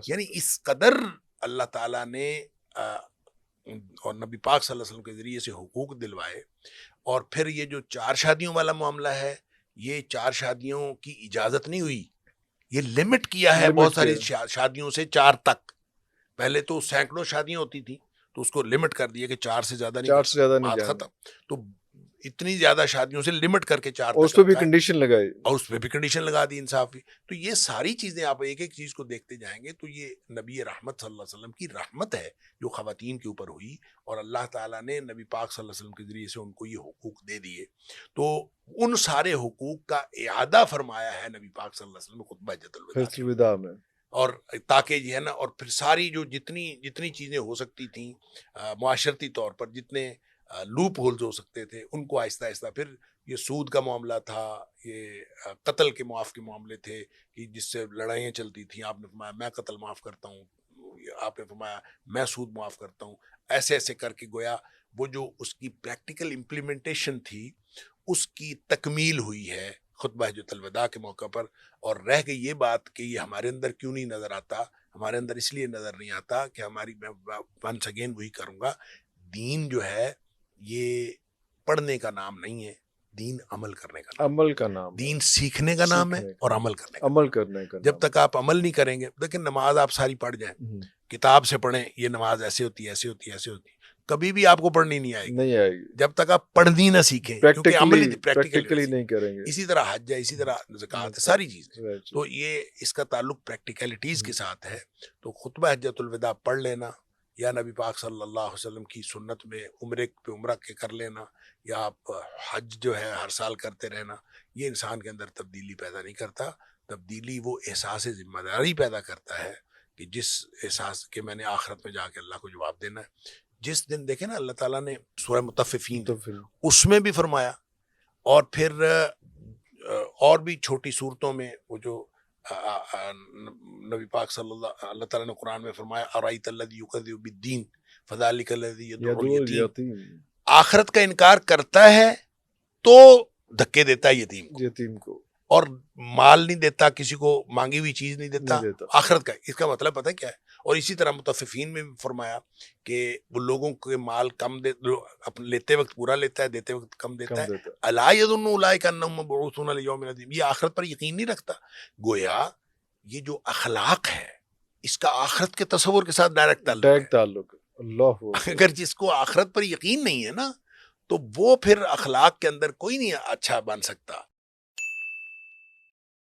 یعنی اس قدر اللہ تعالیٰ نے اور نبی پاک صلی اللہ علیہ وسلم کے ذریعے سے حقوق دلوائے. اور پھر یہ جو 4 شادیوں والا معاملہ ہے، یہ 4 شادیوں کی اجازت نہیں ہوئی، یہ لمٹ کیا ہے بہت ساری شادیوں سے 4 تک. پہلے تو سینکڑوں شادیاں ہوتی تھیں تو اس کو لمٹ کر دیا کہ 4 سے زیادہ نہیں، بات ختم. تو اتنی زیادہ شادیوں سے لمٹ کر کے 4 اس پہ بھی کنڈیشن لگائی، اور اس پہ بھی کنڈیشن لگا دی انصافی. تو یہ ساری چیزیں آپ ایک ایک چیز کو دیکھتے جائیں گے تو یہ نبی رحمت صلی اللہ علیہ وسلم کی رحمت ہے جو خواتین کے اوپر ہوئی، اور اللہ تعالیٰ نے نبی پاک صلی اللہ علیہ وسلم کے ذریعے سے ان کو یہ حقوق دے دیے. تو ان سارے حقوق کا اعادہ فرمایا ہے نبی پاک صلی اللہ علیہ وسلم خطبہ حجۃ الوداع میں. اور تاکہ یہ ہے نا، اور پھر ساری جو جتنی چیزیں ہو سکتی تھیں معاشرتی طور پر، جتنے لوپ ہولز ہو سکتے تھے، ان کو آہستہ آہستہ. پھر یہ سود کا معاملہ تھا، یہ قتل کے معاف کے معاملے تھے کہ جس سے لڑائیاں چلتی تھیں. آپ نے فرمایا میں قتل معاف کرتا ہوں، آپ نے فرمایا میں سود معاف کرتا ہوں. ایسے ایسے کر کے گویا وہ جو اس کی پریکٹیکل امپلیمنٹیشن تھی اس کی تکمیل ہوئی ہے خطبہ حجۃ الوداع کے موقع پر. اور رہ گئی یہ بات کہ یہ ہمارے اندر کیوں نہیں نظر آتا. ہمارے اندر اس لیے نظر نہیں آتا کہ ہماری، میں ونس اگین وہی کروں گا، دین جو ہے یہ پڑھنے کا نام نہیں ہے، دین عمل کرنے کا نام، عمل کا نام، دین سیکھنے کا نام ہے اور عمل کرنے کا. جب تک آپ عمل نہیں کریں گے، لیکن نماز آپ ساری پڑھ جائیں، کتاب سے پڑھیں یہ نماز ایسے ہوتی ہے ایسے ہوتی ہے ایسے ہوتی ہے، کبھی بھی آپ کو پڑھنی نہیں آئے گی جب تک آپ پڑھنی نہ سیکھیں، کیونکہ عملی پریکٹیکلی نہیں کریں گے. اسی طرح حج ہے، اسی طرح زکوٰۃ ہے، ساری چیزیں. تو یہ اس کا تعلق پریکٹیکلٹیز کے ساتھ ہے. تو خطبہ حجۃ الوداع پڑھ لینا، یا نبی پاک صلی اللہ علیہ وسلم کی سنت میں عمرے پہ عمرہ کے کر لینا، یا آپ حج جو ہے ہر سال کرتے رہنا، یہ انسان کے اندر تبدیلی پیدا نہیں کرتا. تبدیلی وہ احساس ذمہ داری پیدا کرتا ہے کہ جس احساس کے میں نے آخرت میں جا کے اللہ کو جواب دینا ہے. جس دن دیکھیں نا اللہ تعالیٰ نے سورہ مطففین اس میں بھی فرمایا، اور پھر اور بھی چھوٹی صورتوں میں وہ جو نبی پاک صلی اللہ تعالیٰ نے قرآن میں فرمایا ارأیت الذی یکذب بالدین فذلک الذی یدعو الیتیم. آخرت کا انکار کرتا ہے تو دھکے دیتا ہے یتیم کو، اور مال نہیں دیتا، کسی کو مانگی ہوئی چیز نہیں دیتا. آخرت کا اس کا مطلب پتہ کیا ہے. اور اسی طرح مطففین میں بھی فرمایا کہ وہ لوگوں کے مال کم لیتے وقت پورا لیتا ہے، دیتے وقت کم دیتا ہے. الا یظن اولئک انہم مبعوثون لیوم عظیم، یہ آخرت پر یقین نہیں رکھتا. گویا یہ جو اخلاق ہے اس کا آخرت کے تصور کے ساتھ ڈائریکٹ تعلق ہے. اللہ، اگر جس کو آخرت پر یقین نہیں ہے نا تو وہ پھر اخلاق کے اندر کوئی نہیں اچھا بن سکتا.